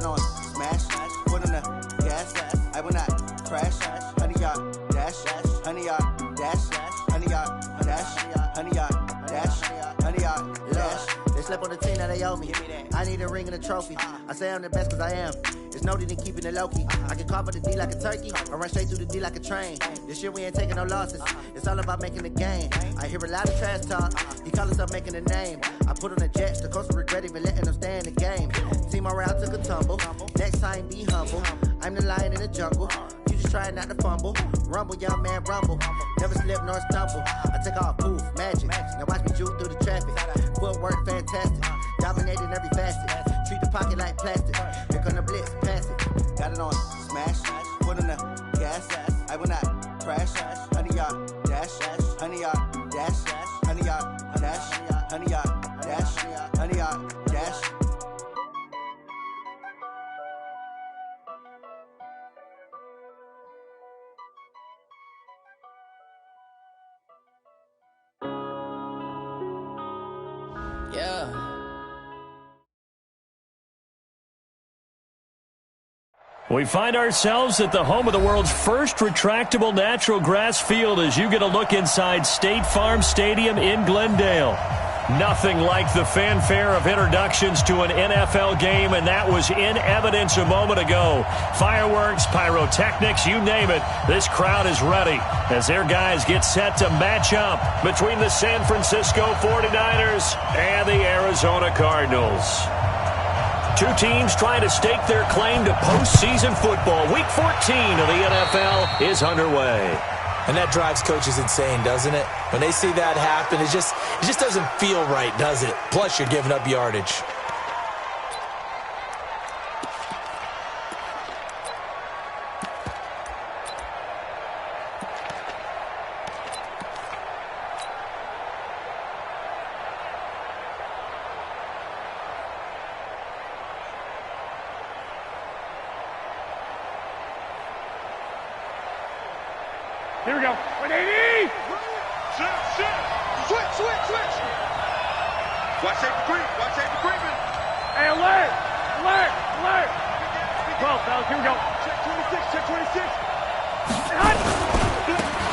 on smash, foot on the gas. I will not crash. 100 yard dash, 100 yard dash, 100 yard dash, 100 yard dash, 100 yard dash. They slept on the team that they owe me. I need a ring and a trophy. I say I'm the best cause I am. It's no need in keeping it low-key. I can carve up the D like a turkey, or run straight through the D like a train. This year we ain't taking no losses. It's all about making the game. I hear a lot of trash talk. He call himself making a name. I put on the Jets. The coach will regret even letting them stay in the game. Team morale took a tumble. Next time be humble. I'm the lion in the jungle. You just trying not to fumble. Rumble, young man, rumble. Never slip nor stumble. I take off, poof, magic. Now watch me juke through the traffic. Footwork fantastic. Dominating every facet. Treat the pocket like plastic. Here come the blitz, pass it. Got it on smash. Foot on the gas. I will not crash. 100 yard dash. 100 yard dash. 100 yard dash. 100 yard dash. 100 yard dash. Yeah. We find ourselves at the home of the world's first retractable natural grass field as you get a look inside State Farm Stadium in Glendale. Nothing like the fanfare of introductions to an NFL game, and that was in evidence a moment ago. Fireworks, pyrotechnics, you name it. This crowd is ready as their guys get set to match up between the San Francisco 49ers and the Arizona Cardinals. Two teams trying to stake their claim to postseason football. Week 14 of the NFL is underway. And that drives coaches insane, doesn't it? When they see that happen, it just doesn't feel right, does it? Plus, you're giving up yardage. Here we go. 180! Switch! Watch safety creep. Hey, alert! 12, fellas, here we go. Check 26.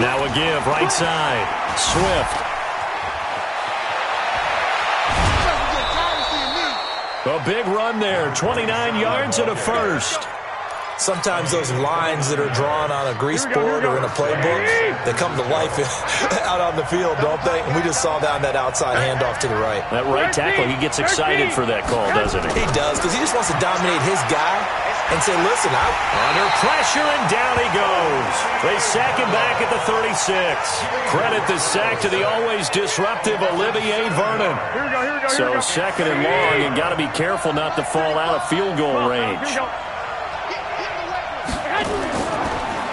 Now a give, right side. Swift. A big run there. 29 yards and a first. Sometimes those lines that are drawn on a grease board or in a playbook, they come to life out on the field, don't they? And we just saw down that outside handoff to the right. That right tackle, he gets excited for that call, doesn't he? He does, because he just wants to dominate his guy and say, listen, under pressure, and down he goes. They sack him back at the 36. Credit the sack to the always disruptive Olivier Vernon. So second and long, and got to be careful not to fall out of field goal range.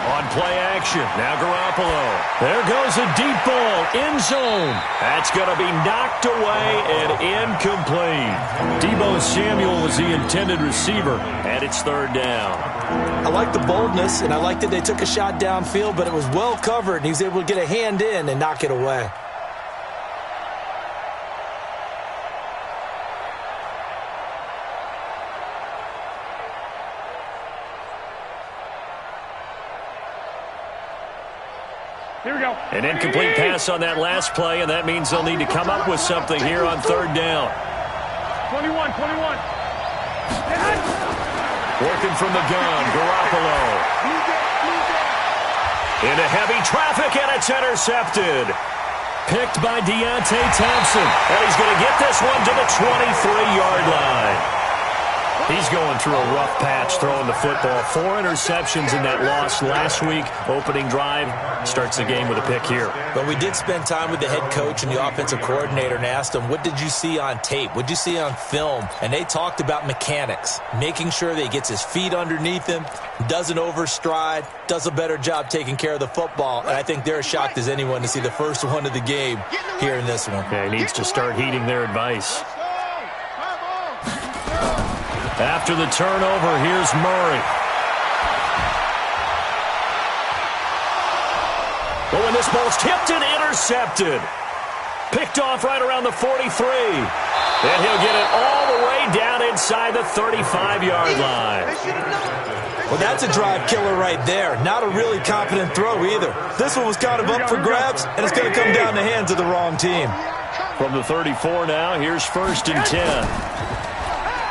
On play action, now Garoppolo. There goes a deep ball, end zone. That's going to be knocked away and incomplete. Deebo Samuel was the intended receiver, and it's third down. I like the boldness, and I like that they took a shot downfield, but it was well covered, and he was able to get a hand in and knock it away. Here we go. An incomplete pass on that last play, and that means they'll need to come up with something here on third down. 21. Working from the gun, Garoppolo. Into heavy traffic, and it's intercepted. Picked by Deontay Thompson, and he's going to get this one to the 23-yard line. He's going through a rough patch throwing the football. 4 interceptions in that loss last week. Opening drive starts the game with a pick here. But we did spend time with the head coach and the offensive coordinator and asked them, what did you see on tape? What did you see on film? And they talked about mechanics, making sure that he gets his feet underneath him, doesn't overstride, does a better job taking care of the football. And I think they're as shocked as anyone to see the first one of the game here in this one. Yeah, he needs to start heeding their advice. After the turnover, here's Murray. Oh, and this ball's tipped and intercepted. Picked off right around the 43. And he'll get it all the way down inside the 35-yard line. Well, that's a drive killer right there. Not a really confident throw either. This one was kind of up for grabs, and it's going to come down in the hands of the wrong team. From the 34 now, here's 1st and 10.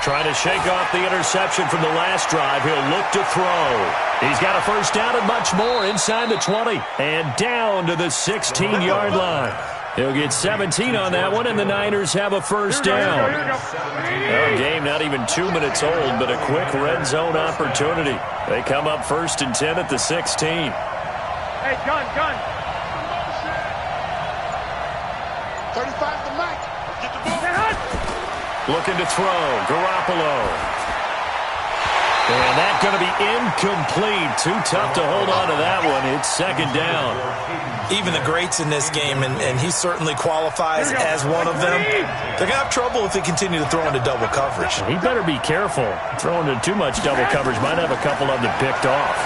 Trying to shake off the interception from the last drive. He'll look to throw. He's got a first down and much more inside the 20 and down to the 16-yard line. He'll get 17 on that one, and the Niners have a first down. Well, game not even 2 minutes old, but a quick red zone opportunity. They come up 1st and 10 at the 16. Hey, gun. 35 to Mike. Get the ball. Looking to throw. Garoppolo. And that's going to be incomplete. Too tough to hold on to that one. It's 2nd down. Even the greats in this game, and he certainly qualifies as one of them, they're going to have trouble if they continue to throw into double coverage. He better be careful. Throwing into too much double coverage might have a couple of them picked off.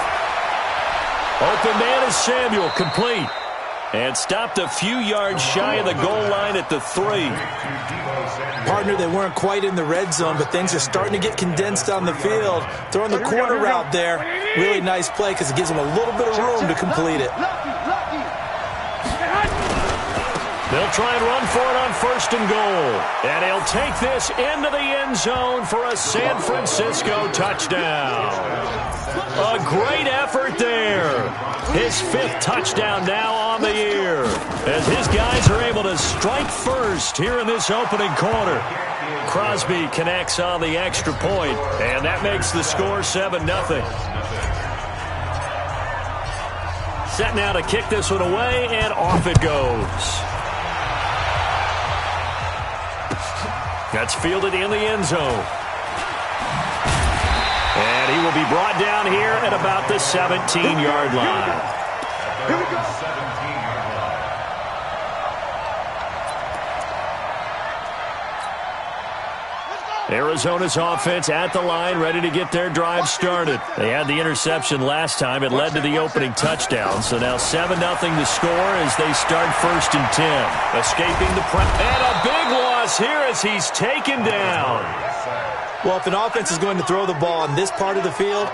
Open man is Samuel, complete. And stopped a few yards shy of the goal line at the 3. Partner, they weren't quite in the red zone, but things are starting to get condensed on the field. Throwing the corner route there, really nice play because it gives them a little bit of room to complete it. They'll try and run for it on 1st and goal. And he'll take this into the end zone for a San Francisco touchdown. A great effort there. His 5th touchdown now on the year, as his guys are able to strike first here in this opening quarter. Crosby connects on the extra point, and that makes the score 7-0. Set now to kick this one away, and off it goes. That's fielded in the end zone. And he will be brought down here at about the 17-yard line. Here we go. Arizona's offense at the line, ready to get their drive started. They had the interception last time. It led to the opening touchdown. So now 7-0 the score as they start 1st and 10. Escaping the press. And a big loss here as he's taken down. Well, if an offense is going to throw the ball on this part of the field,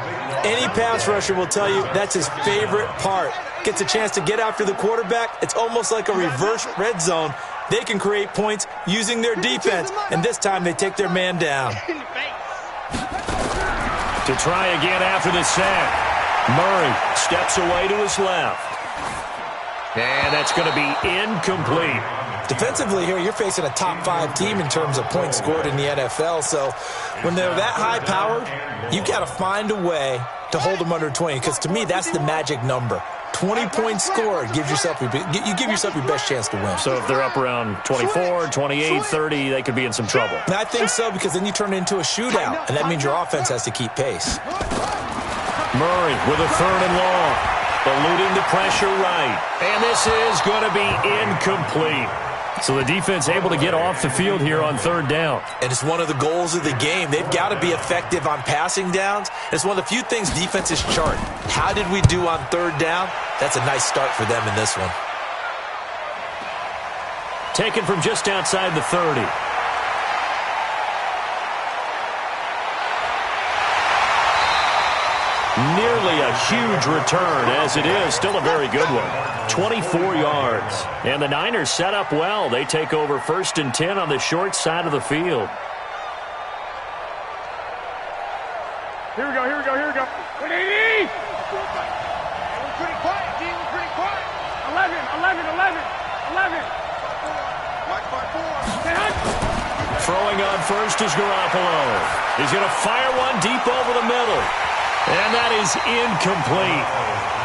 any pass rusher will tell you that's his favorite part. Gets a chance to get after the quarterback. It's almost like a reverse red zone. They can create points using their defense, and this time they take their man down. To try again after the sack. Murray steps away to his left. And that's going to be incomplete. Defensively here, you're facing a top 5 team in terms of points scored in the NFL. So when they're that high-powered, you've got to find a way to hold them under 20, because to me, that's the magic number. 20 points scored, you give yourself your best chance to win. So if they're up around 24, 28, 30, they could be in some trouble. And I think so, because then you turn it into a shootout, and that means your offense has to keep pace. Murray with a 3rd and long. Eluding the pressure right. And this is going to be incomplete. So the defense able to get off the field here on 3rd down. And it's one of the goals of the game. They've got to be effective on passing downs. It's one of the few things defenses chart. How did we do on 3rd down? That's a nice start for them in this one. Taken from just outside the 30. Nearly a huge return, as it is still a very good one. 24 yards. And the Niners set up well. They take over 1st and 10 on the short side of the field. Here we go. 180! We're pretty quiet, D. We're pretty quiet. 11. Watch by 4. Throwing on first is Garoppolo. He's going to fire one deep over the middle. And that is incomplete.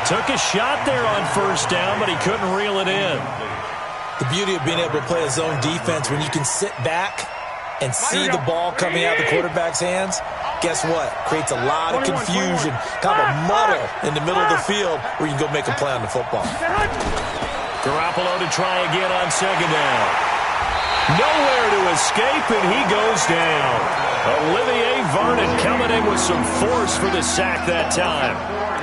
Took a shot there on 1st down, but he couldn't reel it in. The beauty of being able to play a zone defense, when you can sit back and see the ball coming out of the quarterback's hands, guess what? Creates a lot of confusion, kind of a muddle in the middle of the field where you can go make a play on the football. Garoppolo to try again on 2nd down. Nowhere to escape, and he goes down. Olivier Vernon coming in with some force for the sack that time.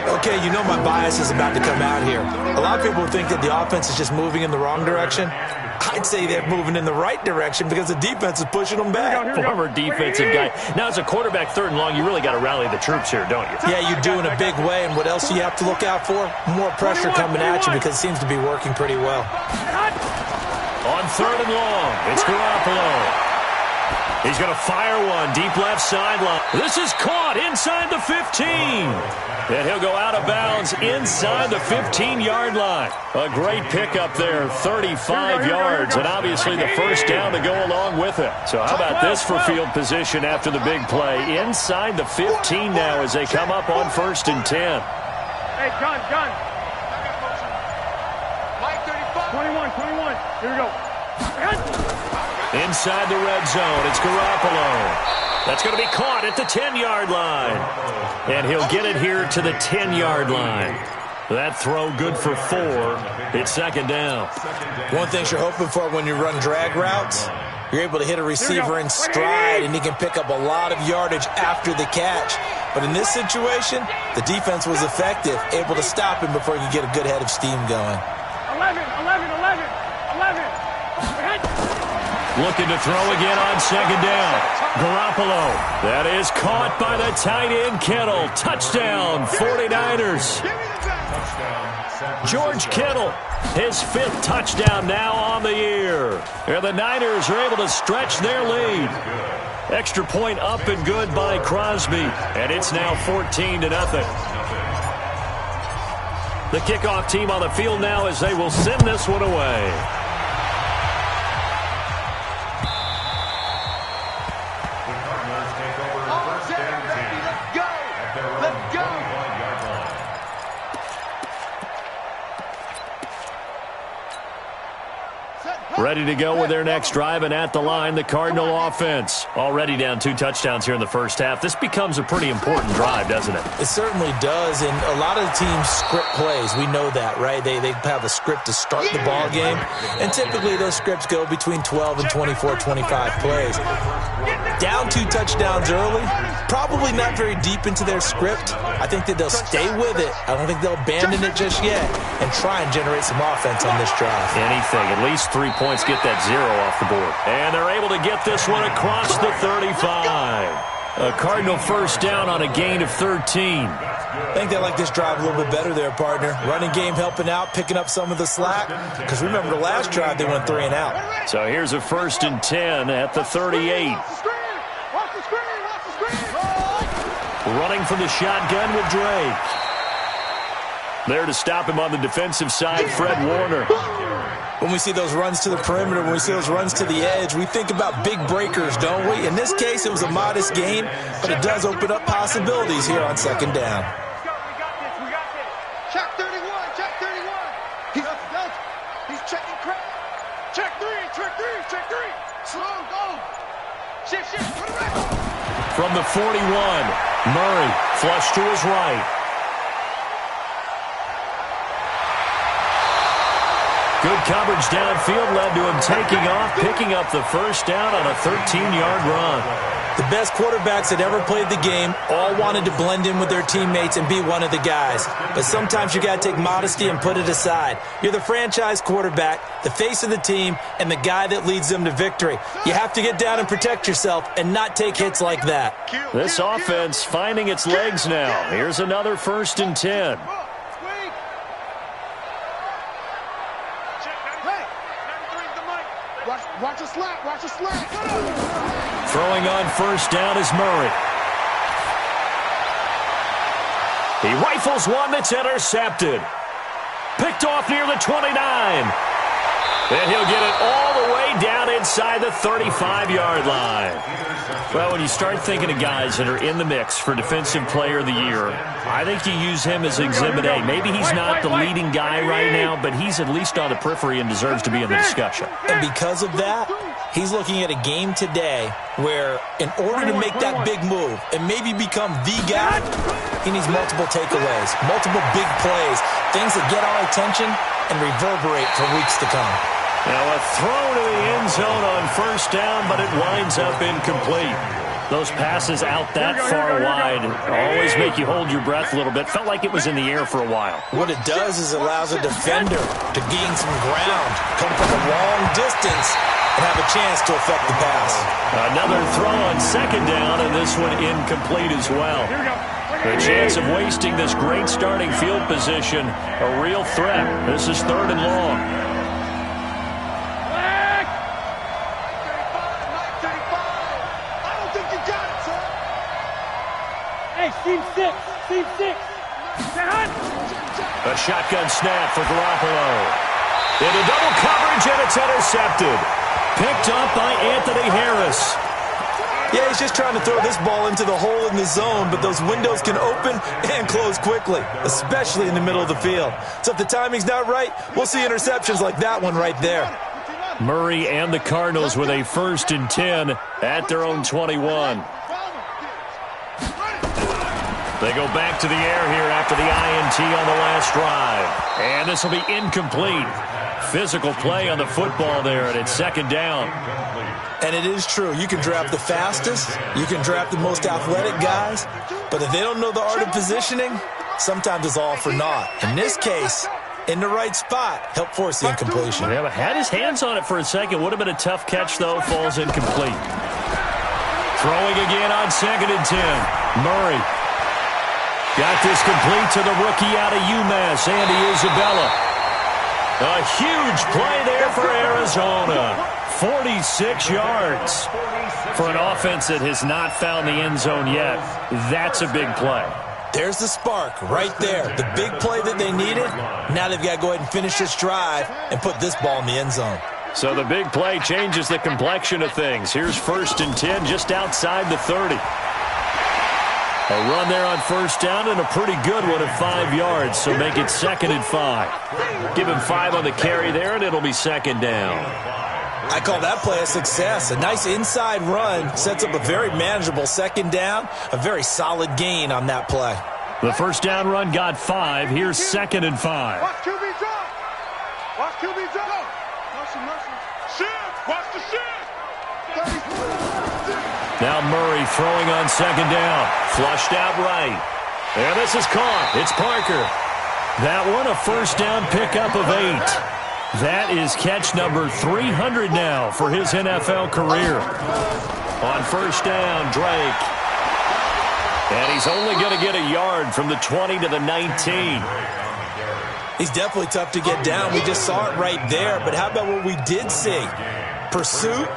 Okay, you know my bias is about to come out here. A lot of people think that the offense is just moving in the wrong direction. I'd say they're moving in the right direction because the defense is pushing them back. Former defensive guy. Now, as a quarterback, 3rd and long, you really got to rally the troops here, don't you? Yeah, you do in a big way. And what else do you have to look out for? More pressure coming at you because it seems to be working pretty well. On 3rd and long, it's Garoppolo. He's going to fire one deep left sideline. This is caught inside the 15. And he'll go out of bounds inside the 15-yard line. A great pickup there, 35 yards, and obviously the first down to go along with it. So how about this for field position after the big play? Inside the 15 now as they come up on 1st and 10. Hey, gun. 21. Here we go. Inside the red zone, it's Garoppolo. That's going to be caught at the 10-yard line. And he'll get it here to the 10-yard line. That throw good for 4. It's 2nd down. One thing you're hoping for when you run drag routes, you're able to hit a receiver in stride, and he can pick up a lot of yardage after the catch. But in this situation, the defense was effective, able to stop him before he could get a good head of steam going. 11. Looking to throw again on 2nd down. Garoppolo. That is caught by the tight end, Kittle. Touchdown, 49ers. George Kittle, his 5th touchdown now on the year. And the Niners are able to stretch their lead. Extra point up and good by Crosby. And it's now 14-0. The kickoff team on the field now as they will send this one away. Ready to go with their next drive, and at the line, the Cardinal offense. Already down 2 touchdowns here in the first half. This becomes a pretty important drive, doesn't it? It certainly does, and a lot of the teams script plays. We know that, right? They have a script to start the ball game, and typically those scripts go between 12 and 24, 25 plays. Down 2 touchdowns early, probably not very deep into their script. I think that they'll stay with it. I don't think they'll abandon it just yet and try and generate some offense on this drive. Anything, at least 3 points, get that 0 off the board. And they're able to get this one across the 35. A Cardinal first down on a gain of 13. I think they like this drive a little bit better there, partner. Running game helping out, picking up some of the slack. Because remember, the last drive, they went 3 and out. So here's a 1st and 10 at the 38. Running from the shotgun with Drake. There to stop him on the defensive side, Fred Warner. When we see those runs to the perimeter, when we see those runs to the edge, we think about big breakers, don't we? In this case, it was a modest gain, but it does open up possibilities here on 2nd down. We got this. Check 31. He's checking crap. Check 3. Slow, go. Shift. Put it back. From the 41, Murray, flush to his right. Good coverage downfield led to him taking off, picking up the first down on a 13-yard run. The best quarterbacks that ever played the game all wanted to blend in with their teammates and be one of the guys. But sometimes you got to take modesty and put it aside. You're the franchise quarterback, the face of the team, and the guy that leads them to victory. You have to get down and protect yourself and not take hits like that. This offense finding its legs now. Here's another 1st and 10. Watch the slack. Throwing on first down is Murray. He rifles one that's intercepted. Picked off near the 29. And he'll get it all the way down inside the 35-yard line. Well, when you start thinking of guys that are in the mix for Defensive Player of the Year, I think you use him as Exhibit A. Maybe he's not the leading guy right now, but he's at least on the periphery and deserves to be in the discussion. And because of that, he's looking at a game today where in order to make that big move and maybe become the guy, he needs multiple takeaways, multiple big plays, things that get our attention and reverberate for weeks to come. Now a throw to the end zone on first down, but it winds up incomplete. Those passes out that far wide always make you hold your breath a little bit. Felt like it was in the air for a while. What it does is it allows a defender to gain some ground, come from a long distance, and have a chance to affect the pass. Another throw on second down, and this one incomplete as well. The chance of wasting this great starting field position, a real threat. This is 3rd and long. Seam 6. A shotgun snap for Garoppolo. Into double coverage, and it's intercepted. Picked up by Anthony Harris. Yeah, he's just trying to throw this ball into the hole in the zone, but those windows can open and close quickly, especially in the middle of the field. So if the timing's not right, we'll see interceptions like that one right there. Murray and the Cardinals with a 1st and 10 at their own 21. They go back to the air here after the INT on the last drive. And this will be incomplete. Physical play on the football there, and it's 2nd down. And it is true. You can draft the fastest. You can draft the most athletic guys. But if they don't know the art of positioning, sometimes it's all for naught. In this case, in the right spot, help force the incompletion. Yeah, but had his hands on it for a second. Would have been a tough catch, though. Falls incomplete. Throwing again on 2nd and 10. Murray. Got this complete to the rookie out of UMass, Andy Isabella. A huge play there for Arizona. 46 yards for an offense that has not found the end zone yet. That's a big play. There's the spark right there. The big play that they needed. Now they've got to go ahead and finish this drive and put this ball in the end zone. So the big play changes the complexion of things. Here's 1st and 10 just outside the 30. A run there on 1st down and a pretty good one at 5 yards, so make it 2nd and 5. Give him 5 on the carry there, and it'll be 2nd down. I call that play a success. A nice inside run sets up a very manageable 2nd down, a very solid gain on that play. The 1st down run got 5. Here's 2nd and 5. Watch QB drop. Watch QB drop. Shift. Watch the shift. Now Murray throwing on 2nd down. Flushed out right. And this is caught. It's Parker. That one a 1st down pickup of 8. That is catch number 300 now for his NFL career. On 1st down, Drake. And he's only going to get a yard from the 20 to the 19. He's definitely tough to get down. We just saw it right there. But how about what we did see? Pursuit,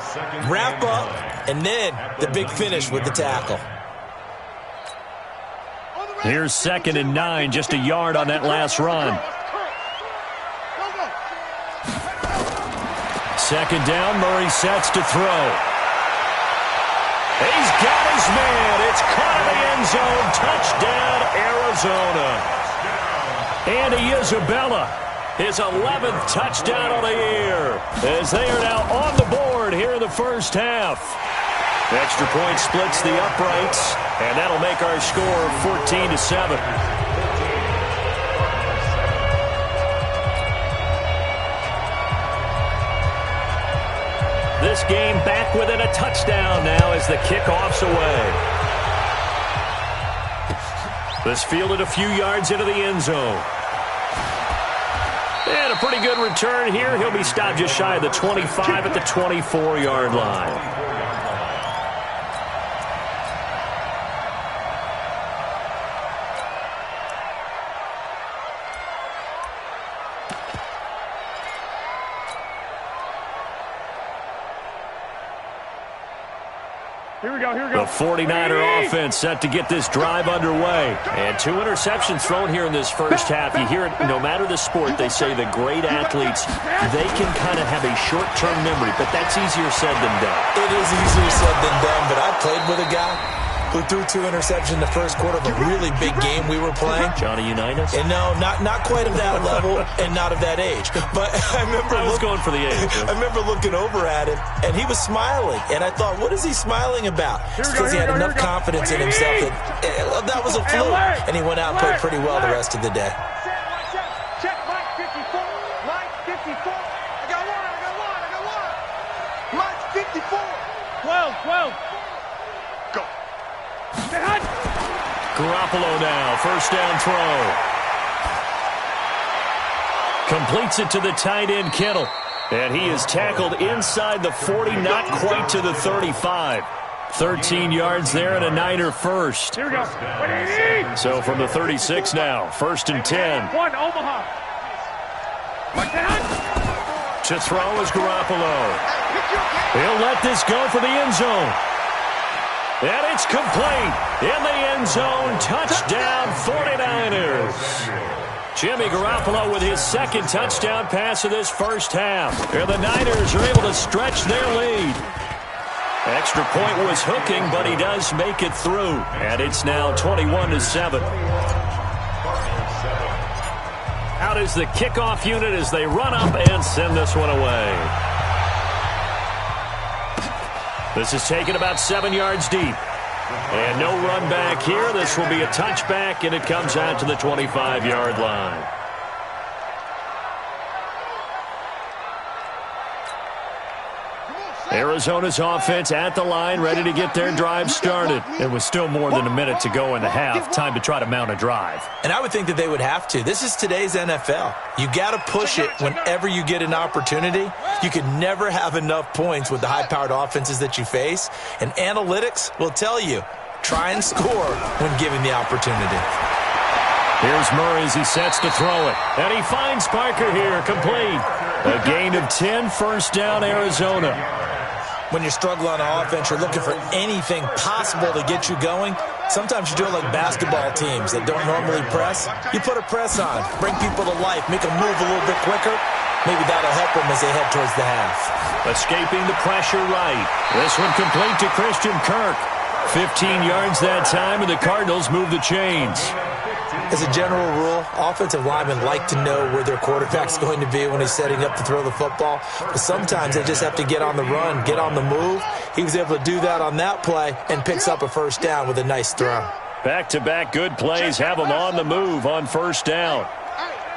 wrap up, and then the big finish with the tackle. Here's 2nd and 9, just a yard on that last run. 2nd down, Murray sets to throw. He's got his man. It's caught in the end zone. Touchdown, Arizona. Andy Isabella, his 11th touchdown of the year, as they are now on the board here in the 1st half. Extra point splits the uprights, and that'll make our score 14-7. This game back within a touchdown now as the kickoff's away. This fielded a few yards into the end zone. And a pretty good return here. He'll be stopped just shy of the 25 at the 24-yard line. The 49er offense set to get this drive underway. And 2 interceptions thrown here in this 1st half. You hear it, no matter the sport, they say the great athletes, they can kind of have a short-term memory, but that's easier said than done. It is easier said than done, but I played with a guy who threw 2 interceptions in the 1st quarter of a really big game we were playing. Johnny Unitas? And no, not quite of that level and not of that age. But I was going for the age. I remember looking over at him, and he was smiling. And I thought, what is he smiling about? It's because he had enough confidence in himself that was a fluke. And he went out and played pretty well the rest of the day. Check Mike 54. Mike 54. I got one. Mike 54. 12. Go. Garoppolo now, first down throw. Completes it to the tight end, Kittle. And he is tackled inside the 40, not quite to the 35. 13 yards there and a Niner first. Here we go. So from the 36 now, first and 10. One, Omaha. To throw is Garoppolo. He'll let this go for the end zone. And it's complete. In the end zone, touchdown 49ers. Jimmy Garoppolo with his second touchdown pass of this first half. And the Niners are able to stretch their lead. Extra point was hooking, but he does make it through. And it's now 21-7. Out is the kickoff unit as they run up and send this one away. This is taken about 7 yards deep. And no run back here. This will be a touchback, and it comes out to the 25-yard line. Arizona's offense at the line, ready to get their drive started. It was still more than a minute to go in the half. Time to try to mount a drive. And I would think that they would have to. This is today's NFL. You got to push it whenever you get an opportunity. You can never have enough points with the high-powered offenses that you face. And analytics will tell you, try and score when given the opportunity. Here's Murray as he sets to throw it. And he finds Parker here, complete. A gain of 10, first down, Arizona. When you struggle on offense, you're looking for anything possible to get you going. Sometimes you do it like basketball teams that don't normally press. You put a press on, bring people to life, make them move a little bit quicker. Maybe that'll help them as they head towards the half. Escaping the pressure right. This one complete to Christian Kirk. 15 yards that time, and the Cardinals move the chains. As a general rule, offensive linemen like to know where their quarterback's going to be when he's setting up to throw the football. But sometimes they just have to get on the run, get on the move. He was able to do that on that play and picks up a first down with a nice throw. Back-to-back good plays have them on the move on first down.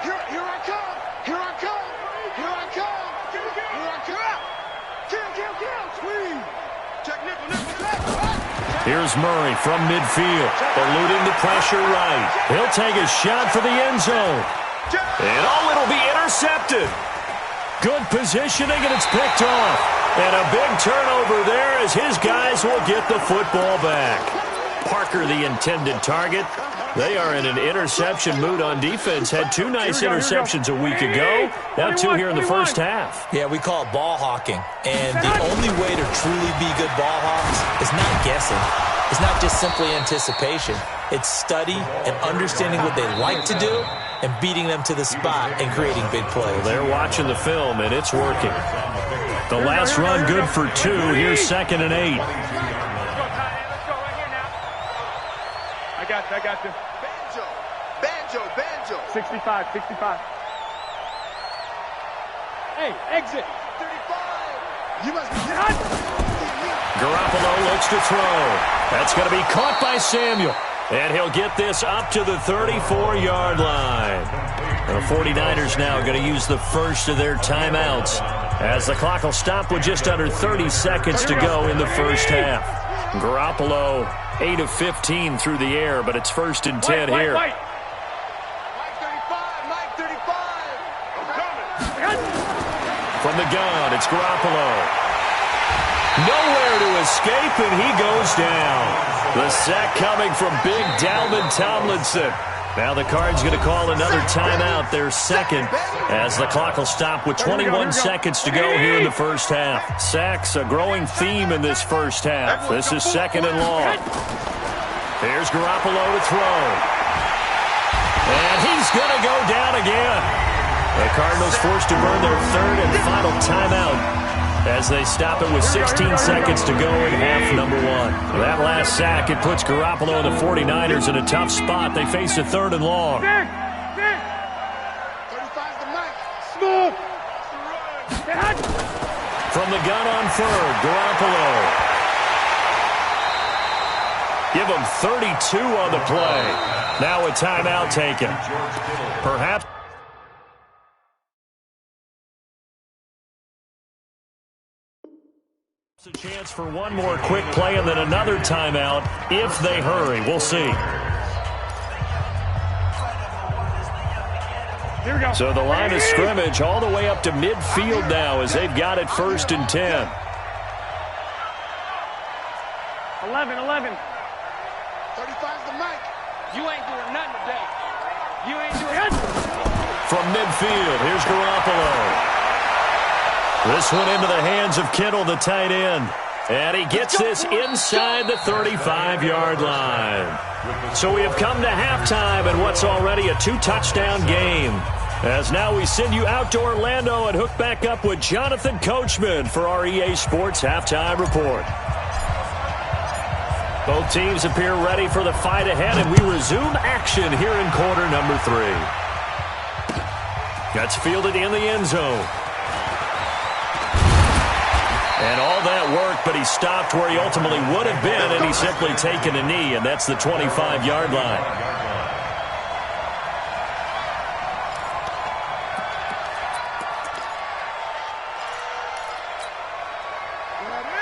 Here I come. Here I come. Here I come. Here I come. Kill. Squeeze. Check nickel. Here's Murray from midfield, eluding the pressure right. He'll take a shot for the end zone. And it'll be intercepted. Good positioning, and it's picked off. And a big turnover there as his guys will get the football back. Parker, the intended target. They are in an interception mood on defense. Had two nice interceptions a week ago. Now two here in the first half. Yeah, we call it ball hawking. And the only way to truly be good ball hawks is not guessing. It's not just simply anticipation. It's study and understanding what they like to do and beating them to the spot and creating big plays. Well, they're watching the film, and it's working. The last run good for 2. Here's 2nd and 8. I got you. Banjo. 65. Hey, exit. 35. You must be done. Garoppolo looks to throw. That's going to be caught by Samuel. And he'll get this up to the 34-yard line. The 49ers now going to use the first of their timeouts as the clock will stop with just under 30 seconds to go in the first half. Garoppolo 8 of 15 through the air, but it's 1st and 10 here. Mike 35. From the gun, it's Garoppolo. Nowhere to escape, and he goes down. The sack coming from big Dalvin Tomlinson. Now the Cards going to call another timeout, their second, as the clock will stop with 21 seconds to go here in the first half. Sacks, a growing theme in this first half. This is 2nd and long. Here's Garoppolo to throw. And he's going to go down again. The Cardinals forced to burn their 3rd and final timeout as they stop it with 16 seconds to go in half number 1. That last sack, it puts Garoppolo and the 49ers in a tough spot. They face a 3rd and long. 35's the mic. Smooth. From the gun on 3rd, Garoppolo. Give him 32 on the play. Now a timeout taken. Perhaps A chance for one more quick play and then another timeout if they hurry. We'll see. Here we go. So the line of scrimmage all the way up to midfield now as they've got it 1st and 10. 11. 35's the mic. You ain't doing nothing today. You ain't doing nothing. From midfield, here's Garoppolo. This one into the hands of Kittle, the tight end. And he gets this inside the 35-yard line. So we have come to halftime in what's already a 2-touchdown game. As now we send you out to Orlando and hook back up with Jonathan Coachman for our EA Sports Halftime Report. Both teams appear ready for the fight ahead, and we resume action here in quarter number 3. That's fielded in the end zone. And all that work, but he stopped where he ultimately would have been, and he's simply taken a knee, and that's the 25-yard line.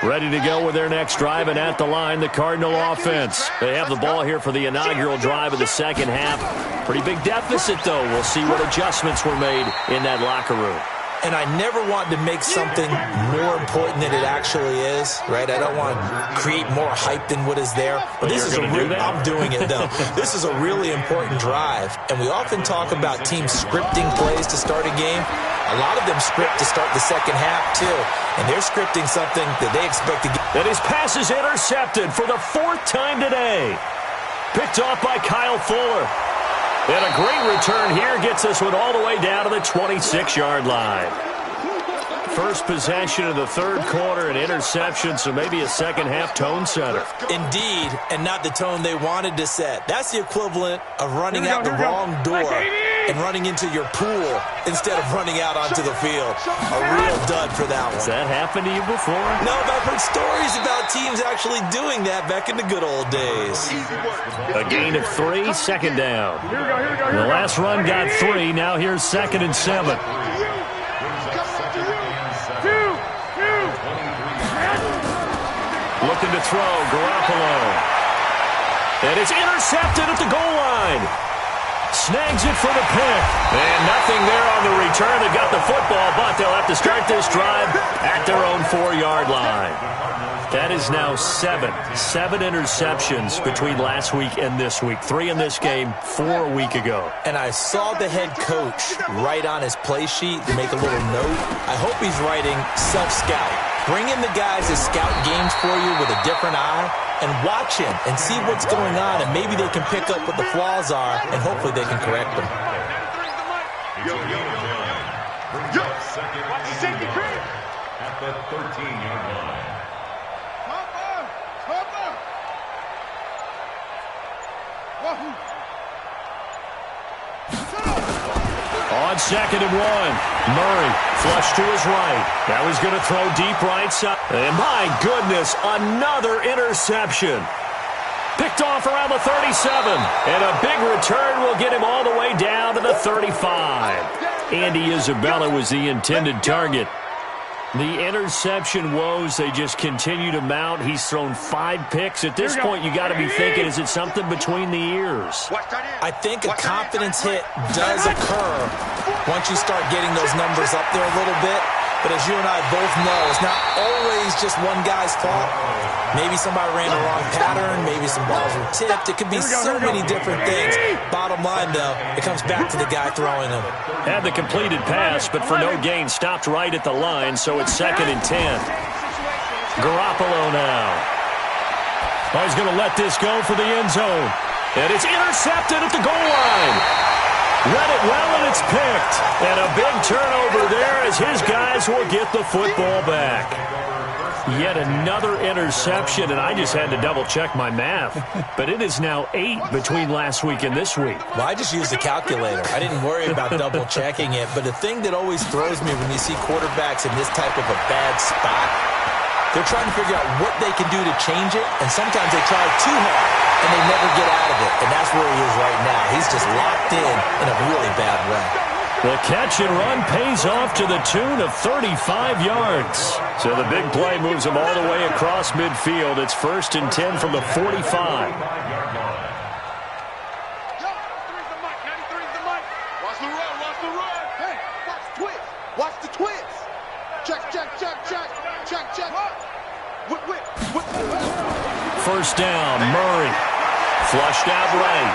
Ready to go with their next drive, and at the line, the Cardinal offense. They have the ball here for the inaugural drive of the second half. Pretty big deficit, though. We'll see what adjustments were made in that locker room. And I never want to make something more important than it actually is, right? I don't want to create more hype than what is there. But this is I'm doing it, though. This is a really important drive. And we often talk about teams scripting plays to start a game. A lot of them script to start the second half, too. And they're scripting something that they expect to get. And his pass is intercepted for the 4th time today. Picked off by Kyle Fuller. And a great return here gets this one all the way down to the 26-yard line. First possession of the 3rd quarter, an interception, so maybe a second-half tone setter. Indeed, and not the tone they wanted to set. That's the equivalent of running out the wrong door and running into your pool instead of running out onto the field. A real dud for that one. Has that happened to you before? No, but I've heard stories about teams actually doing that back in the good old days. A gain of 3, second down. The last run got 3. Now here's 2nd and 7. Looking to throw, Garoppolo. And it's intercepted at the goal line. Snags it for the pick. And nothing there on the return. They've got the football, but they'll have to start this drive at their own 4-yard line. That is now 7 interceptions between last week and this week. 3 in this game, 4 a week ago. And I saw the head coach write on his play sheet to make a little note. I hope he's writing self-scout. Bring in the guys that scout games for you with a different eye and watch him and see what's going on, and maybe they can pick up what the flaws are, and hopefully they can correct them. At the 13-yard line. On 2nd and 1, Murray flush to his right. Now he's going to throw deep right side. And my goodness, another interception. Picked off around the 37. And a big return will get him all the way down to the 35. Andy Isabella was the intended target. The interception woes, they just continue to mount. He's thrown 5 picks. At this point, you got to be thinking, is it something between the ears? I think a confidence hit does occur once you start getting those numbers up there a little bit. But as you and I both know, it's not always just one guy's fault. Maybe somebody ran the wrong pattern. Maybe some balls were tipped. It could be so many different things. Bottom line, though, it comes back to the guy throwing them. Had the completed pass, but for no gain, stopped right at the line, so it's 2nd and 10. Garoppolo now. Oh, he's going to let this go for the end zone. And it's intercepted at the goal line. Read it well, and it's picked. And a big turnover there as his guys will get the football back. Yet another interception, and I just had to double-check my math. But it is now 8 between last week and this week. Well, I just used a calculator. I didn't worry about double-checking it. But the thing that always throws me when you see quarterbacks in this type of a bad spot, they're trying to figure out what they can do to change it, and sometimes they try too hard, and they never get out of it. And that's where he is right now. He's just locked in a really bad way. The catch and run pays off to the tune of 35 yards. So the big play moves him all the way across midfield. It's 1st and 10 from the 45. First down, Murray. Flushed out right.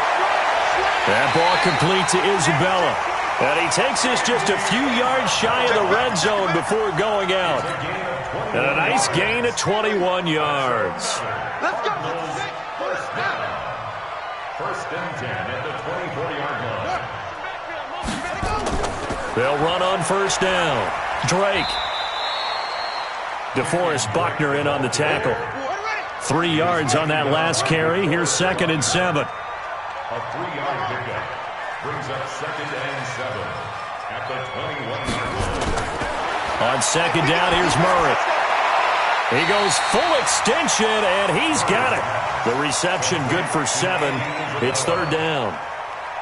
That ball complete to Isabella. And he takes this just a few yards shy of the red zone before going out. And a nice gain of 21 yards. Let's go. First and 10 at the 24-yard line. They'll run on first down. Drake. DeForest Buckner in on the tackle. 3 yards on that last carry. Here's 2nd and 7. A 3-yard pickup brings up 2nd and 7 at the 21-yard line. On 2nd down, here's Murray. He goes full extension, and he's got it. The reception good for 7. It's 3rd down.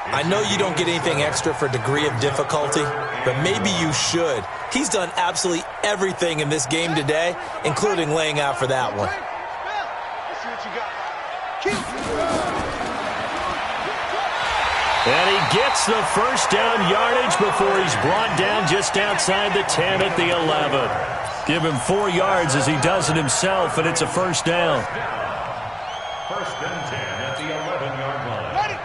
I know you don't get anything extra for degree of difficulty, but maybe you should. He's done absolutely everything in this game today, including laying out for that one. And he gets the first down yardage before he's brought down just outside the 10 at the 11. Give him 4 yards as he does it himself, and it's a first down. First and 10 at the 11-yard line. Ready.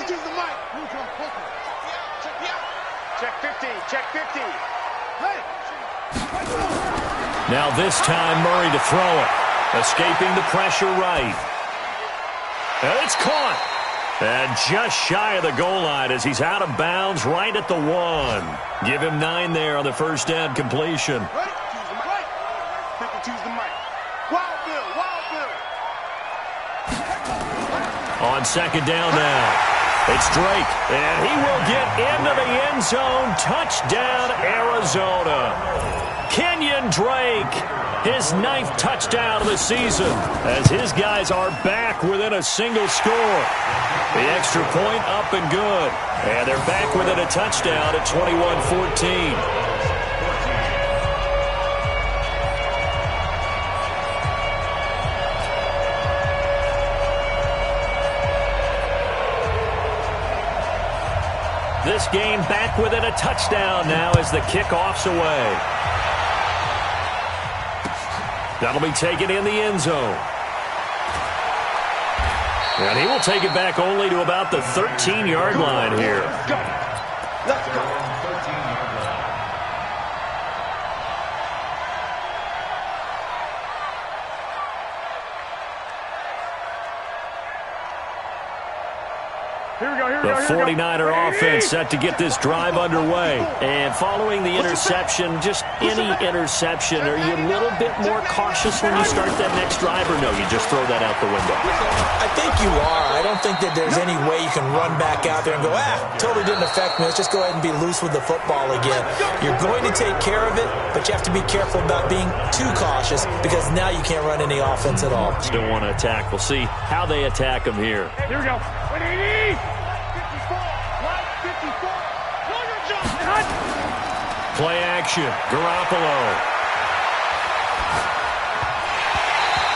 Use the mic. Check 50. Check 50. Hey. Now this time, Murray to throw it. Escaping the pressure right. And it's caught. And just shy of the goal line as he's out of bounds right at the 1. Give him 9 there on the first down completion. Ready? Choose the mic. Wild Bill. On 2nd down now. It's Drake, and he will get into the end zone. Touchdown, Arizona. Kenyon Drake, his 9th touchdown of the season, as his guys are back within a single score. The extra point up and good, and they're back within a touchdown at 21-14. This game back within a touchdown now as the kickoff's away. That'll be taken in the end zone. And he will take it back only to about the 13-yard line here. Let's go. The 49er offense set to get this drive underway. And following the interception, just any interception, are you a little bit more cautious when you start that next drive, or no, you just throw that out the window? I think you are. I don't think that there's any way you can run back out there and go, totally didn't affect me. Let's just go ahead and be loose with the football again. You're going to take care of it, but you have to be careful about being too cautious because now you can't run any offense at all. Still want to attack. We'll see how they attack him here. Here we go. 180. 54. Play action. Garoppolo.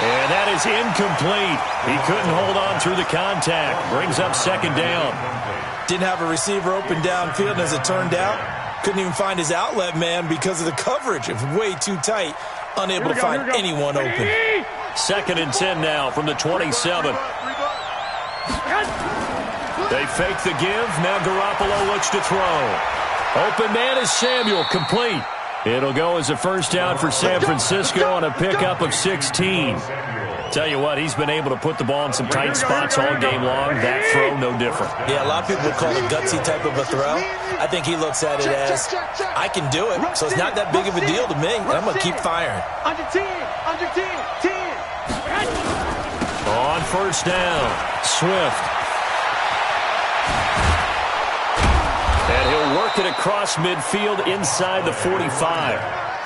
And that is incomplete. He couldn't hold on through the contact. Brings up 2nd down. Didn't have a receiver open downfield, and as it turned out, couldn't even find his outlet man because of the coverage. It was way too tight. Unable to find anyone open. 2nd and 10 now from the 27. They fake the give. Now Garoppolo looks to throw. Open man is Samuel. Complete. It'll go as a first down for San Francisco on a pickup of 16. Tell you what, he's been able to put the ball in some tight spots all game long. That throw, no different. Yeah, a lot of people would call it a gutsy type of a throw. I think he looks at it as, I can do it, so it's not that big of a deal to me. I'm going to keep firing. Under 10. 10. On first down, Swift. And he'll work it across midfield inside the 45.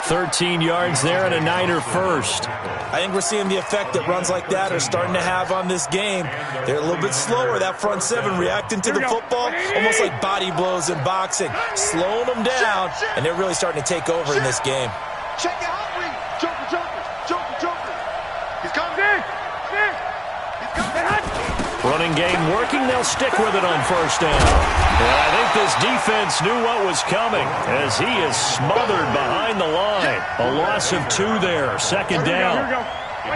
13 yards there and a Niner first. I think we're seeing the effect that runs like that are starting to have on this game. They're a little bit slower, that front seven, reacting to the football, almost like body blows in boxing, slowing them down, and they're really starting to take over in this game. Check it out, Reed. Joker. He's coming in. He's coming. Running game working. They'll stick with it on first down. And I think this defense knew what was coming as he is smothered behind the line. A loss of 2 there. Second down.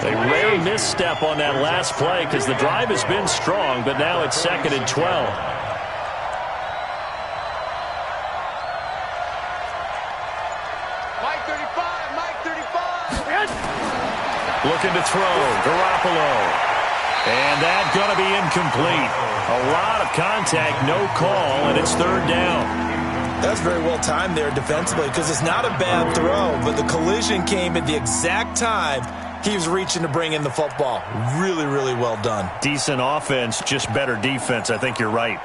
A rare misstep on that last play because the drive has been strong, but now it's 2nd and 12. Mike 35. Looking to throw. Garoppolo. And that's going to be incomplete. A lot of contact, no call, and it's 3rd down. That's very well timed there defensively because it's not a bad throw, but the collision came at the exact time he was reaching to bring in the football. Really, really well done. Decent offense, just better defense. I think you're right.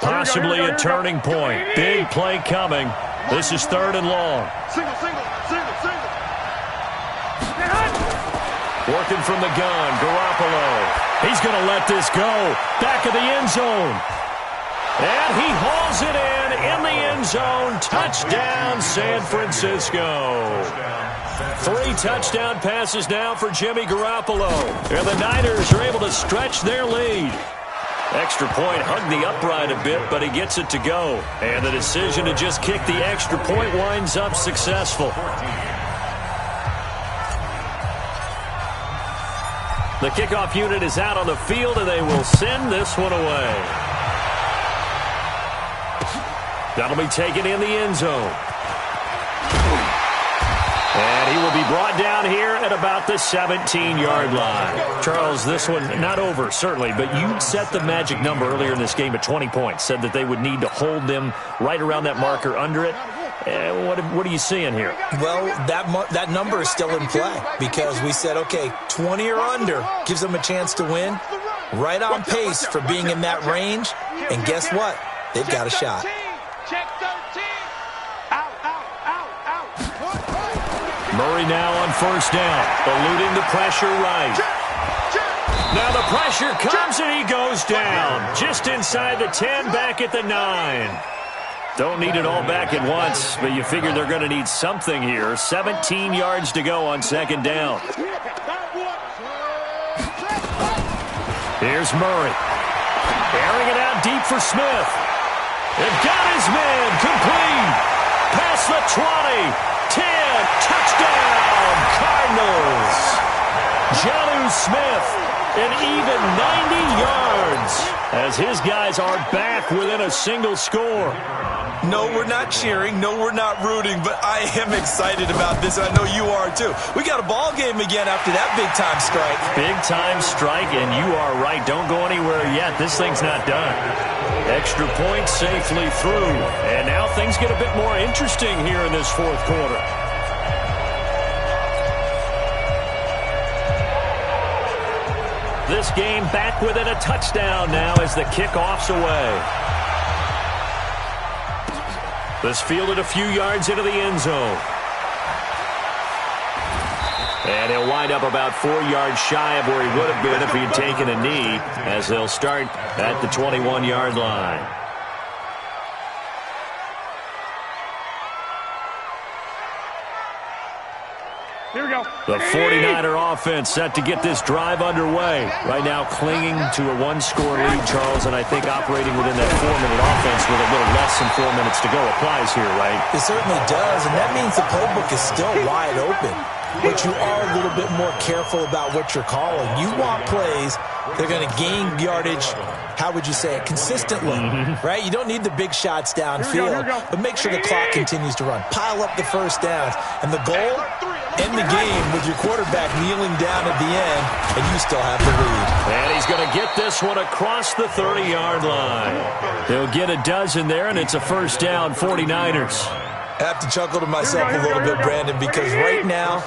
Possibly a turning point. Big play coming. This is 3rd and long. Single. Working from the gun, Garoppolo. He's going to let this go. Back of the end zone. And he hauls it in the end zone. Touchdown, San Francisco. 3 touchdown passes now for Jimmy Garoppolo. And the Niners are able to stretch their lead. Extra point hugged the upright a bit, but he gets it to go. And the decision to just kick the extra point winds up successful. The kickoff unit is out on the field, and they will send this one away. That'll be taken in the end zone. And he will be brought down here at about the 17-yard line. Charles, this one not over, certainly, but you set the magic number earlier in this game at 20 points, said that they would need to hold them right around that marker under it. What are you seeing here? Well, that number is still in play because we said, okay, 20 or under gives them a chance to win. Right on pace for being in that range. And guess what? They've got a shot. Check 13. Out. Murray now on first down, eluding the pressure right. Now the pressure comes and he goes down. Just inside the 10, back at the 9. Don't need it all back at once, but you figure they're going to need something here. 17 yards to go on second down. Here's Murray. Airing it out deep for Smith. They've got his man complete. Past the 20. 10. Touchdown. Cardinals. Jonnu Smith. An even 90 yards as his guys are back within a single score. No, we're not cheering. No, we're not rooting, but I am excited about this, and I know you are too. We got a ball game again after that big-time strike. Big-time strike, and you are right. Don't go anywhere yet. This thing's not done. Extra point safely through, and now things get a bit more interesting here in this 4th quarter. This game back within a touchdown now as the kickoff's away. This fielded a few yards into the end zone. And he'll wind up about 4 yards shy of where he would have been if he had taken a knee, as they'll start at the 21-yard line. Here we go. The 49er offense set to get this drive underway. Right now clinging to a 1-score lead, Charles, and I think operating within that 4-minute offense with a little less than 4 minutes to go applies here, right? It certainly does, and that means the playbook is still wide open. But you are a little bit more careful about what you're calling. You want plays that are going to gain yardage, how would you say it, consistently, right? You don't need the big shots downfield, but make sure the clock continues to run. Pile up the first downs, and the goal, end the game with your quarterback kneeling down at the end, and you still have the lead. And he's going to get this one across the 30-yard line. He'll get a dozen there, and it's a first down, 49ers. I have to chuckle to myself a little bit, Brandon, because right now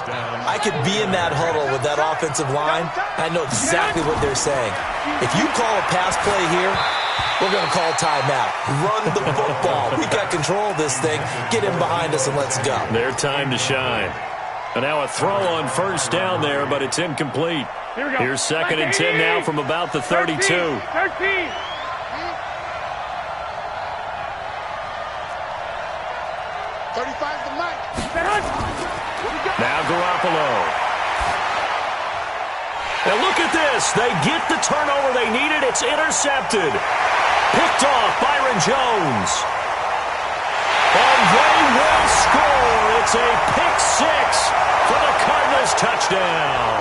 I could be in that huddle with that offensive line. I know exactly what they're saying. If you call a pass play here, we're going to call timeout. Run the football. We got control of this thing. Get him behind us and let's go. Their time to shine. And now a throw on first down there, but it's incomplete. Here's 2nd and 10 now from about the 32. 13. Now Garoppolo. And look at this. They get the turnover they needed. It's intercepted. Picked off Byron Jones. And they will score. It's a pick six for the Cardinals touchdown.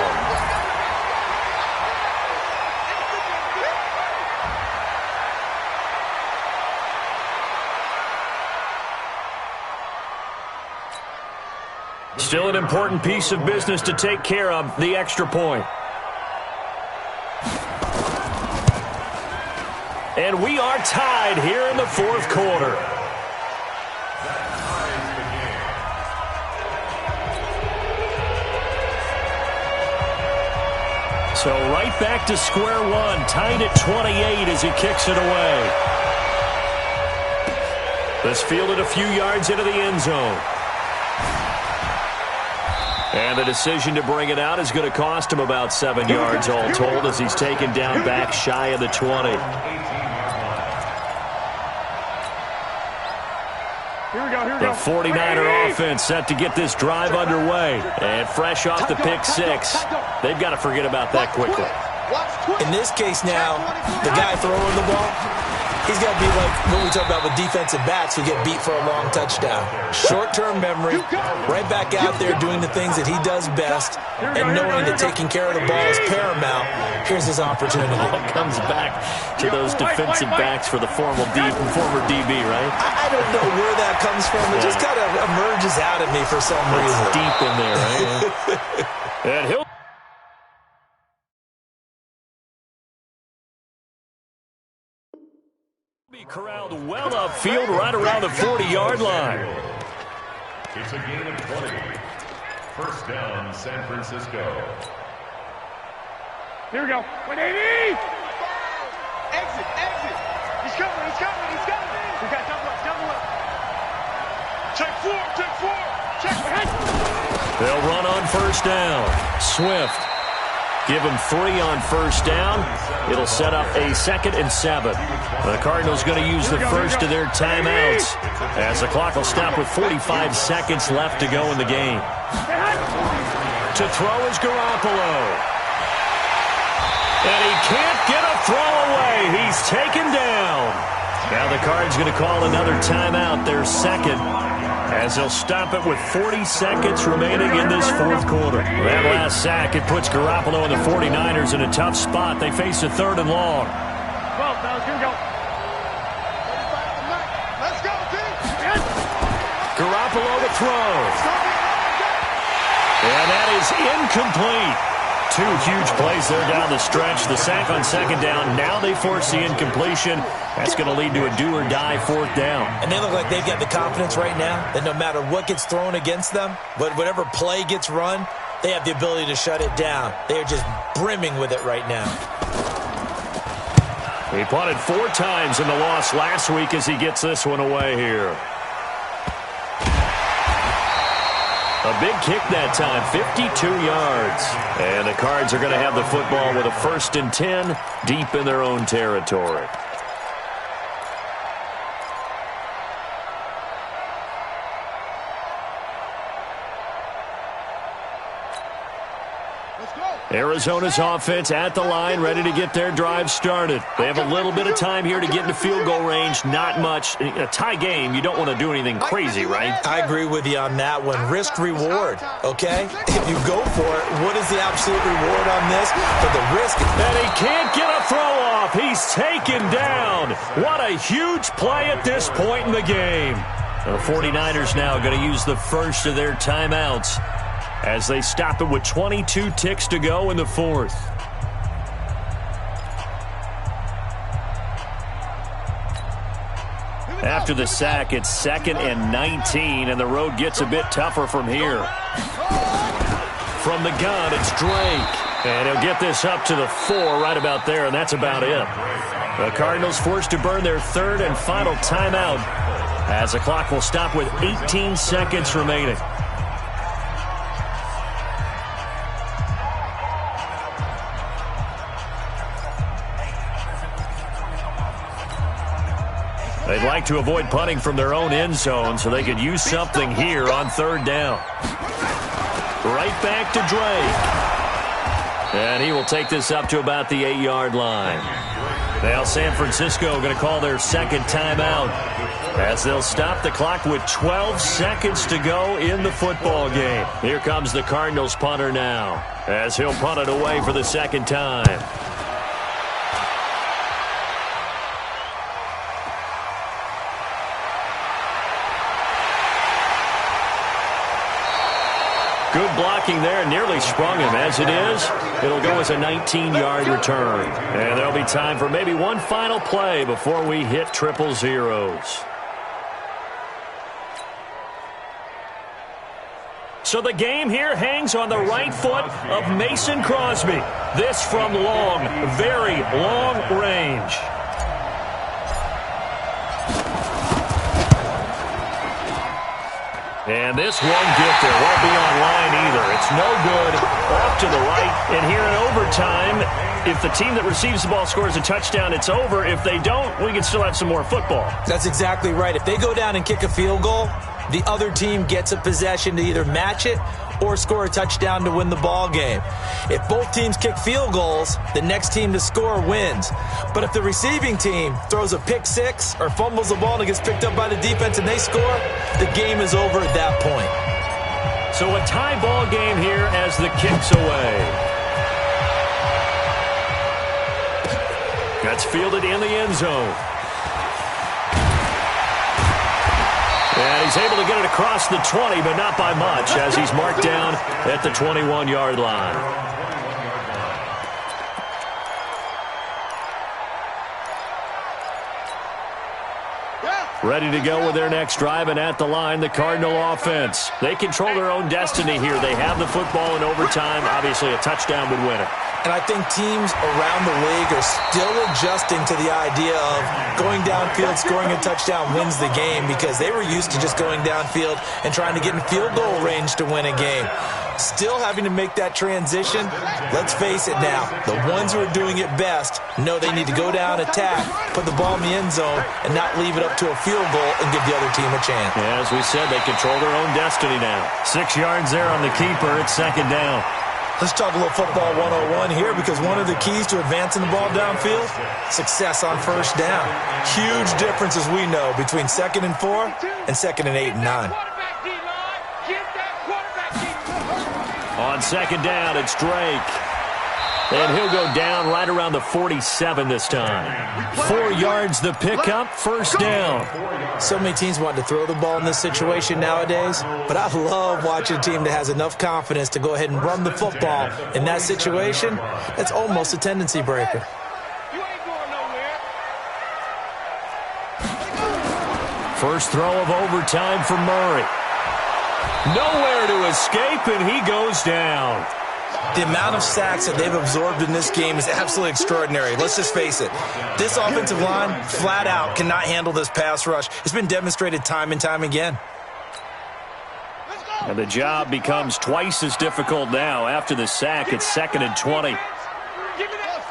Still an important piece of business to take care of, the extra point. And we are tied here in the fourth quarter. So right back to square one, tied at 28 as he kicks it away. This fielded a few yards into the end zone. And the decision to bring it out is going to cost him about 7 yards all told as he's taken down back shy of the 20. The 49er offense set to get this drive underway. And fresh off the pick six, they've got to forget about that quickly. In this case now, the guy throwing the ball, he's got to be like what we talk about with defensive backs who get beat for a long touchdown. Short-term memory, right back out there doing the things that he does best, and knowing that taking care of the ball is paramount. Here's his opportunity. It comes back to those defensive backs for the former DB, right? I don't know where that comes from. It just kind of emerges out at me for some reason. It's deep in there, right? And he'll be corralled well upfield right around the 40-yard line. It's a gain of 20. First down, San Francisco. Here we go. 180! Exit. He's coming. We got double up. Check four. They'll run on first down. Swift. Give him 3 on first down. It'll set up a 2nd and 7. The Cardinals going to use the first of their timeouts as the clock will stop with 45 seconds left to go in the game. To throw is Garoppolo. And he can't get a throw away. He's taken down. Now the Cards going to call another timeout, their second, as they'll stop it with 40 seconds remaining in this fourth quarter. That last sack, it puts Garoppolo and the 49ers in a tough spot. They face a 3rd and long. 12, fellas, here we go. Let's go, team. Garoppolo to throw. And that is incomplete. 2 huge plays there down the stretch. The sack on 2nd down. Now they force the incompletion. That's going to lead to a do-or-die 4th down. And they look like they've got the confidence right now that no matter what gets thrown against them, but whatever play gets run, they have the ability to shut it down. They are just brimming with it right now. He punted 4 times in the loss last week as he gets this one away here. A big kick that time, 52 yards. And the Cards are going to have the football with a 1st and 10 deep in their own territory. Arizona's offense at the line, ready to get their drive started. They have a little bit of time here to get into field goal range, not much. In a tie game, you don't want to do anything crazy, right? I agree with you on that one. Risk-reward, okay? If you go for it, what is the absolute reward on this? For the risk. And he can't get a throw off. He's taken down. What a huge play at this point in the game. The 49ers now going to use the first of their timeouts as they stop it with 22 ticks to go in the 4th. After the sack, it's 2nd and 19, and the road gets a bit tougher from here. From the gun, it's Drake. And he'll get this up to the 4 right about there, and that's about it. The Cardinals forced to burn their third and final timeout as the clock will stop with 18 seconds remaining. They'd like to avoid punting from their own end zone so they could use something here on third down. Right back to Drake. And he will take this up to about the 8-yard line. Now San Francisco going to call their second timeout as they'll stop the clock with 12 seconds to go in the football game. Here comes the Cardinals punter now as he'll punt it away for the second time. Good blocking there, nearly sprung him. As it is, it'll go as a 19-yard return. And there'll be time for maybe one final play before we hit triple zeros. So the game here hangs on the right foot of Mason Crosby. This from long, very long range. And this won't get there. Won't be on line either. It's no good. Off to the right. And here in overtime, if the team that receives the ball scores a touchdown, it's over. If they don't, we can still have some more football. That's exactly right. If they go down and kick a field goal, the other team gets a possession to either match it or score a touchdown to win the ball game. If both teams kick field goals, the next team to score wins. But if the receiving team throws a pick six or fumbles the ball and it gets picked up by the defense and they score, the game is over at that point. So a tie ball game here as the kick's away. That's fielded in the end zone. And he's able to get it across the 20, but not by much, as he's marked down at the 21-yard line. Ready to go with their next drive, and at the line, the Cardinal offense. They control their own destiny here. They have the football in overtime. Obviously, a touchdown would win it. And I think teams around the league are still adjusting to the idea of going downfield, scoring a touchdown wins the game, because they were used to just going downfield and trying to get in field goal range to win a game. Still having to make that transition. Let's face it now, the ones who are doing it best know they need to go down, attack, put the ball in the end zone, and not leave it up to a field goal and give the other team a chance. Yeah, as we said, they control their own destiny now. 6 yards there on the keeper. It's second down. Let's talk a little football 101 here, because one of the keys to advancing the ball downfield, success on first down. Huge difference, as we know, between 2nd and 4 and 2nd and 8 and 9. On second down, it's Drake. And he'll go down right around the 47 this time. 4 yards the pickup, first down. So many teams want to throw the ball in this situation nowadays, but I love watching a team that has enough confidence to go ahead and run the football in that situation. That's almost a tendency breaker. First throw of overtime for Murray. Nowhere to escape, and he goes down. The amount of sacks that they've absorbed in this game is absolutely extraordinary. Let's just face it. This offensive line, flat out, cannot handle this pass rush. It's been demonstrated time and time again. And the job becomes twice as difficult now. After the sack, it's 2nd and 20. Give me that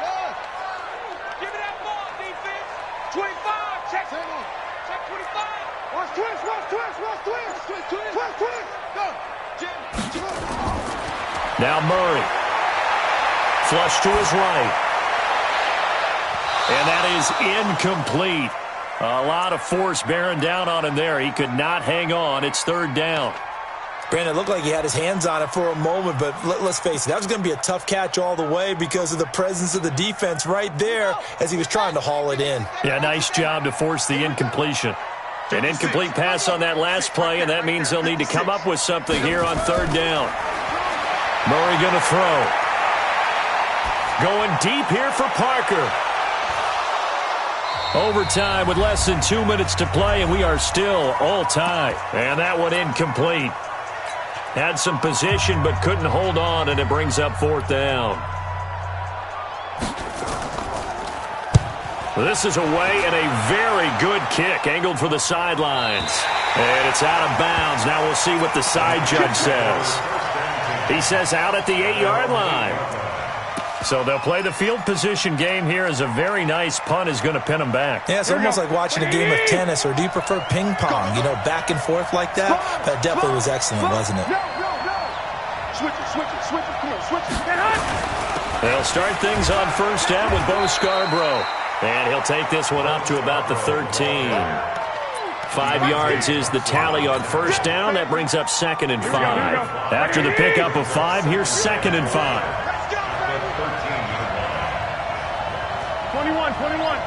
ball, defense. 25, check 25. Watch twist. Go. Now Murray. Flush to his right. And that is incomplete. A lot of force bearing down on him there. He could not hang on. It's third down. Brandon, it looked like he had his hands on it for a moment, but let's face it, that was going to be a tough catch all the way because of the presence of the defense right there as he was trying to haul it in. Yeah, nice job to force the incompletion. An incomplete pass on that last play, and that means they'll need to come up with something here on third down. Murray going to throw. Going deep here for Parker. Overtime with less than 2 minutes to play, and we are still all tied. And that one incomplete. Had some position but couldn't hold on, and it brings up fourth down. This is away and a very good kick, angled for the sidelines. And it's out of bounds. Now we'll see what the side judge says. He says out at the 8-yard line. So they'll play the field position game here as a very nice punt is going to pin them back. Yeah, it's almost like watching a game of tennis, or do you prefer ping pong? You know, back and forth like that? That definitely was excellent, wasn't it? No. Switch it. Come on, switch it. They'll start things on first down with Bo Scarborough. And he'll take this one up to about the 13. 5 yards is the tally on first down. That brings up 2nd and 5. After the pickup of 5, here's 2nd and 5. 21.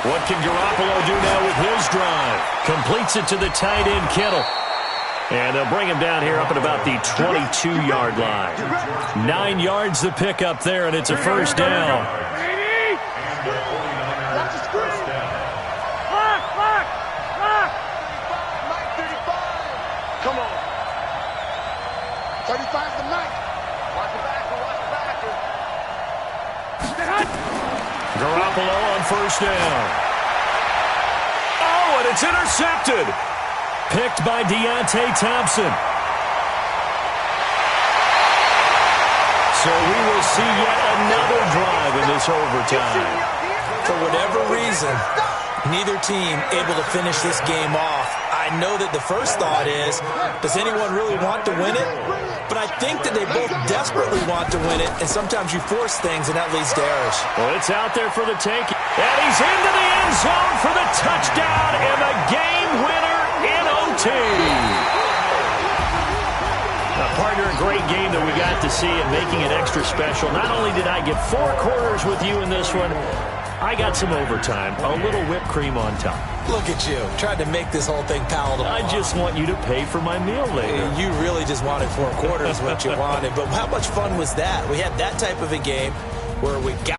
What can Garoppolo do now with his drive? Completes it to the tight end, Kittle. And they'll bring him down here up at about the 22-yard line. 9 yards the pickup there, and it's a first down. Come on. 35's the night. Watch the back. Garoppolo on first down. Oh, and it's intercepted. Picked by Deontay Thompson. So we will see yet another drive in this overtime. For whatever reason, neither team able to finish this game off. I know that the first thought is, does anyone really want to win it? But I think that they both desperately want to win it, and sometimes you force things, and that leads to errors. Well, it's out there for the taking. And he's into the end zone for the touchdown and the game winner in OT. Now, partner, a great game that we got to see and making it extra special. Not only did I get 4 quarters with you in this one, I got some overtime, a little whipped cream on top. Look at you, trying to make this whole thing palatable. I just want you to pay for my meal later. You really just wanted 4 quarters what you wanted, but how much fun was that? We had that type of a game where we got